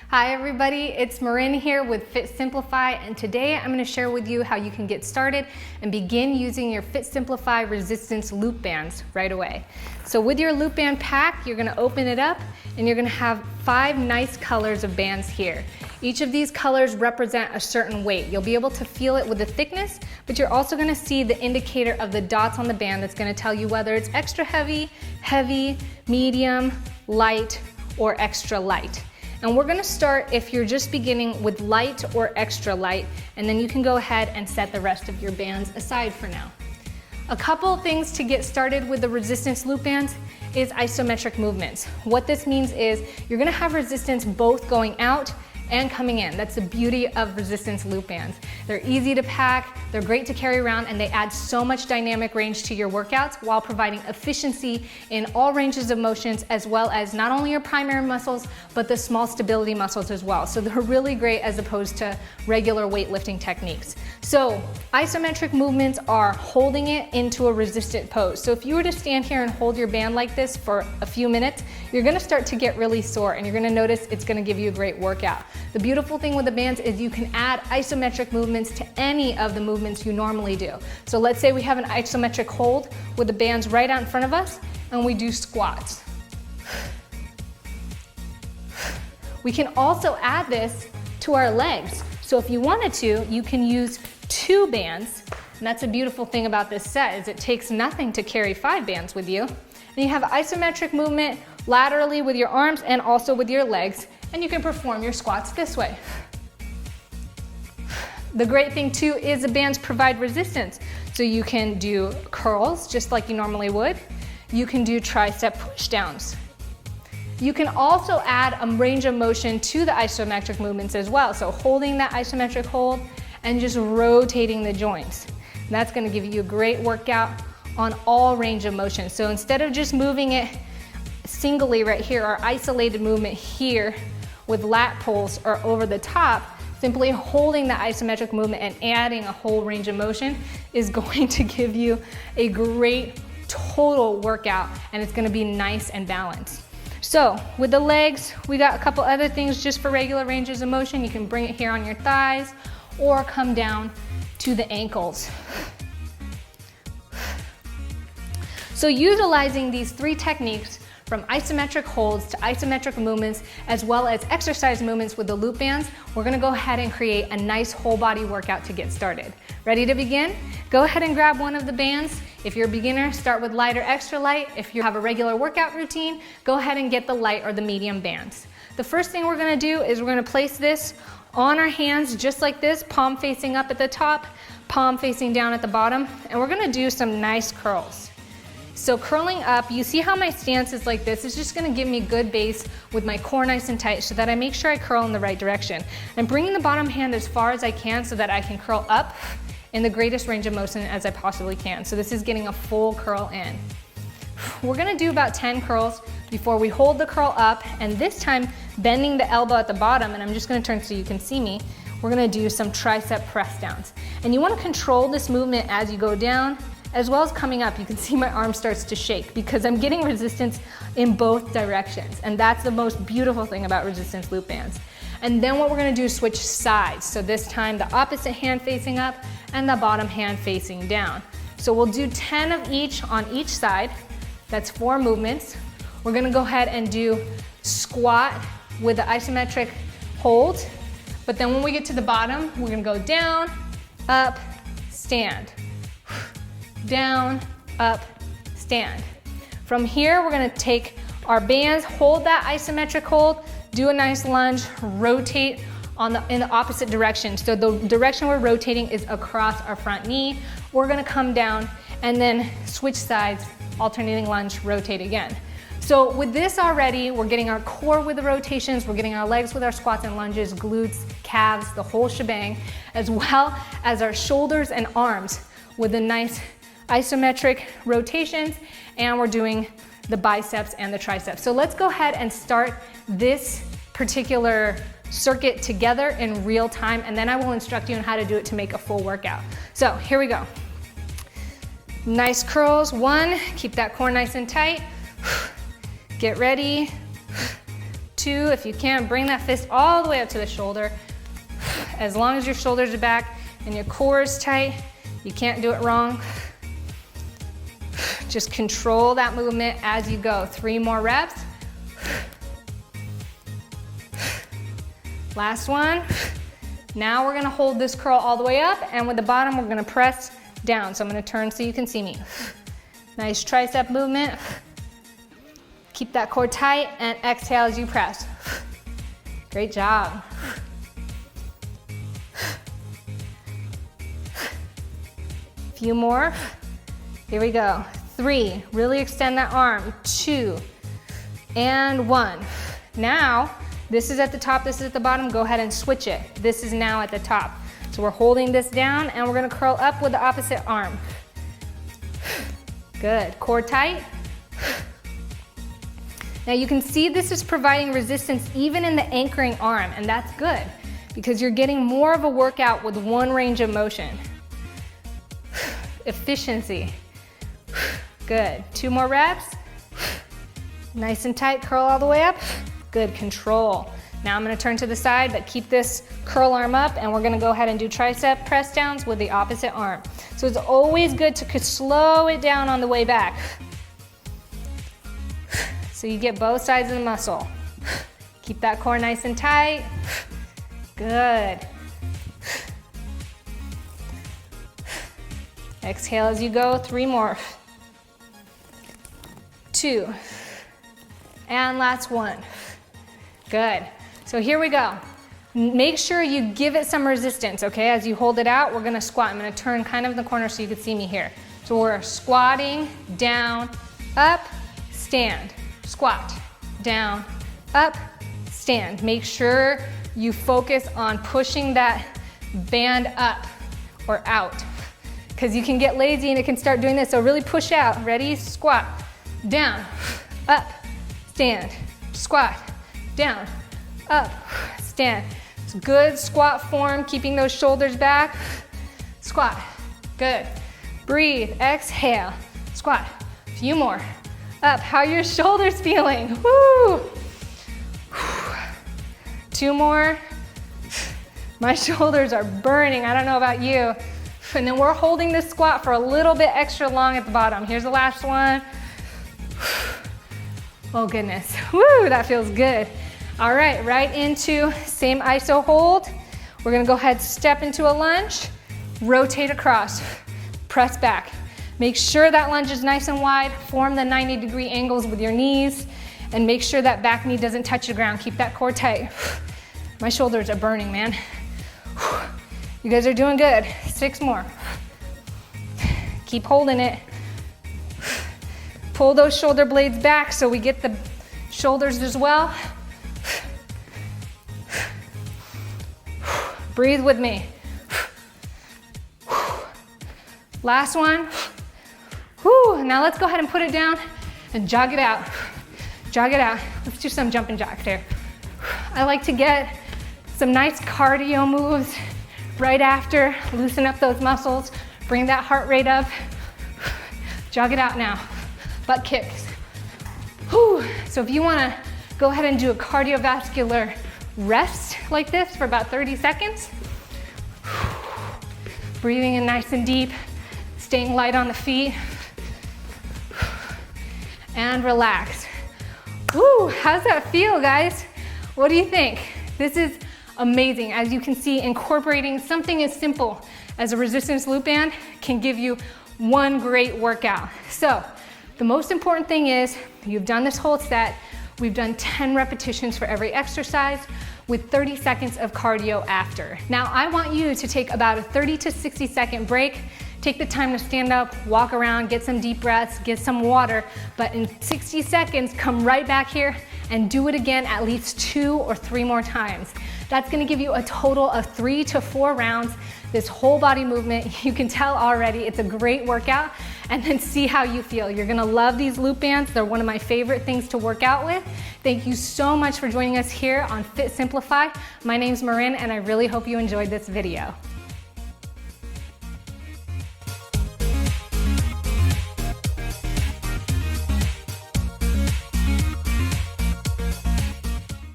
Hi everybody, it's Marin here with Fit Simplify, and today I'm going to share with you how you can get started and begin using your Fit Simplify resistance loop bands right away. So with your loop band pack, you're going to open it up and you're going to have 5 nice colors of bands here. Each of these colors represent a certain weight. You'll be able to feel it with the thickness, but you're also going to see the indicator of the dots on the band that's going to tell you whether it's extra heavy, heavy, medium, light, or extra light. And we're gonna start, if you're just beginning, with light or extra light, and then you can go ahead and set the rest of your bands aside for now. A couple of things to get started with the resistance loop bands is isometric movements. What this means is you're gonna have resistance both going out and coming in. That's the beauty of resistance loop bands. They're easy to pack, they're great to carry around, and they add so much dynamic range to your workouts while providing efficiency in all ranges of motions, as well as not only your primary muscles, but the small stability muscles as well. So they're really great as opposed to regular weightlifting techniques. So isometric movements are holding it into a resistant pose. So if you were to stand here and hold your band like this for a few minutes, you're gonna start to get really sore and you're gonna notice it's gonna give you a great workout. The beautiful thing with the bands is you can add isometric movements to any of the movements you normally do. So let's say we have an isometric hold with the bands right out in front of us and we do squats. We can also add this to our legs. So if you wanted to, you can use 2 bands. And that's a beautiful thing about this set is it takes nothing to carry 5 bands with you. And you have isometric movement laterally with your arms and also with your legs. And you can perform your squats this way. The great thing too is the bands provide resistance. So you can do curls just like you normally would. You can do tricep push downs. You can also add a range of motion to the isometric movements as well. So holding that isometric hold and just rotating the joints. That's going to give you a great workout on all range of motion. So instead of just moving it singly right here or isolated movement here with lat pulls or over the top, simply holding the isometric movement and adding a whole range of motion is going to give you a great total workout, and it's going to be nice and balanced. So with the legs, we got a couple other things just for regular ranges of motion. You can bring it here on your thighs or come down to the ankles. So utilizing these 3 techniques, from isometric holds to isometric movements, as well as exercise movements with the loop bands, we're gonna go ahead and create a nice whole body workout to get started. Ready to begin? Go ahead and grab one of the bands. If you're a beginner, start with light or extra light. If you have a regular workout routine, go ahead and get the light or the medium bands. The first thing we're gonna do is we're gonna place this on our hands just like this, palm facing up at the top, palm facing down at the bottom, and we're gonna do some nice curls. So curling up, you see how my stance is like this? It's just gonna give me good base with my core nice and tight so that I make sure I curl in the right direction. I'm bringing the bottom hand as far as I can so that I can curl up in the greatest range of motion as I possibly can. So this is getting a full curl in. We're gonna do about 10 curls before we hold the curl up, and this time bending the elbow at the bottom, and I'm just gonna turn so you can see me. We're gonna do some tricep press downs. And you wanna control this movement as you go down, as well as coming up. You can see my arm starts to shake because I'm getting resistance in both directions. And that's the most beautiful thing about resistance loop bands. And then what we're gonna do is switch sides. So this time the opposite hand facing up and the bottom hand facing down. So we'll do 10 of each on each side. That's 4 movements. We're gonna go ahead and do squat with the isometric hold. But then when we get to the bottom, we're gonna go down, up, stand. Down, up, stand. From here, we're gonna take our bands, hold that isometric hold, do a nice lunge, rotate in the opposite direction. So the direction we're rotating is across our front knee. We're gonna come down and then switch sides, alternating lunge, rotate again. So with this already, we're getting our core with the rotations, we're getting our legs with our squats and lunges, glutes, calves, the whole shebang, as well as our shoulders and arms with a nice isometric rotations, and we're doing the biceps and the triceps. So let's go ahead and start this particular circuit together in real time, and then I will instruct you on how to do it to make a full workout. So here we go. Nice curls, 1, keep that core nice and tight. Get ready, 2, 2. If you can, bring that fist all the way up to the shoulder. As long as your shoulders are back and your core is tight, you can't do it wrong. Just control that movement as you go. 3 more reps. Last one. Now we're gonna hold this curl all the way up, and with the bottom, we're gonna press down. So I'm gonna turn so you can see me. Nice tricep movement. Keep that core tight and exhale as you press. Great job. Few more. Here we go. 3, really extend that arm. 2, and 1. Now, this is at the top, this is at the bottom. Go ahead and switch it. This is now at the top. So we're holding this down and we're gonna curl up with the opposite arm. Good, core tight. Now you can see this is providing resistance even in the anchoring arm, and that's good because you're getting more of a workout with one range of motion. Efficiency. Good, 2 more reps. Nice and tight, curl all the way up. Good, control. Now I'm gonna turn to the side, but keep this curl arm up, and we're gonna go ahead and do tricep press downs with the opposite arm. So it's always good to slow it down on the way back. So you get both sides of the muscle. Keep that core nice and tight. Good. Exhale as you go, 3 more. 2, and last 1. Good. So here we go. Make sure you give it some resistance, okay? As you hold it out, we're gonna squat. I'm gonna turn kind of in the corner so you can see me here. So we're squatting, down, up, stand. Squat, down, up, stand. Make sure you focus on pushing that band up or out, because you can get lazy and it can start doing this. So really push out. Ready? Squat, down, up, stand. Squat, down, up, stand. It's good squat form, keeping those shoulders back. Squat, good. Breathe, exhale, squat. Few more. Up, how are your shoulders feeling? Woo! 2 more. My shoulders are burning, I don't know about you. And then we're holding this squat for a little bit extra long at the bottom. Here's the last one. Oh goodness, woo, that feels good. All right, right into same iso hold. We're gonna go ahead, step into a lunge, rotate across, press back. Make sure that lunge is nice and wide, form the 90-degree angles with your knees, and make sure that back knee doesn't touch the ground. Keep that core tight. My shoulders are burning, man. You guys are doing good. 6 more. Keep holding it. Pull those shoulder blades back so we get the shoulders as well. Breathe with me. Last one. Whew. Now let's go ahead and put it down and jog it out. Jog it out. Let's do some jumping jacks here. I like to get some nice cardio moves right after. Loosen up those muscles. Bring that heart rate up. Jog it out now. Butt kicks. Whew. So if you want to go ahead and do a cardiovascular rest like this for about 30 seconds. Breathing in nice and deep, staying light on the feet, and relax. Woo, how's that feel, guys? What do you think? This is amazing. As you can see, incorporating something as simple as a resistance loop band can give you one great workout. So the most important thing is you've done this whole set. We've done 10 repetitions for every exercise with 30 seconds of cardio after. Now I want you to take about a 30 to 60 second break. Take the time to stand up, walk around, get some deep breaths, get some water, but in 60 seconds, come right back here and do it again at least 2 or 3 more times. That's gonna give you a total of 3 to 4 rounds. This whole body movement, you can tell already, it's a great workout, and then see how you feel. You're gonna love these loop bands. They're one of my favorite things to work out with. Thank you so much for joining us here on Fit Simplify. My name's Marin, and I really hope you enjoyed this video.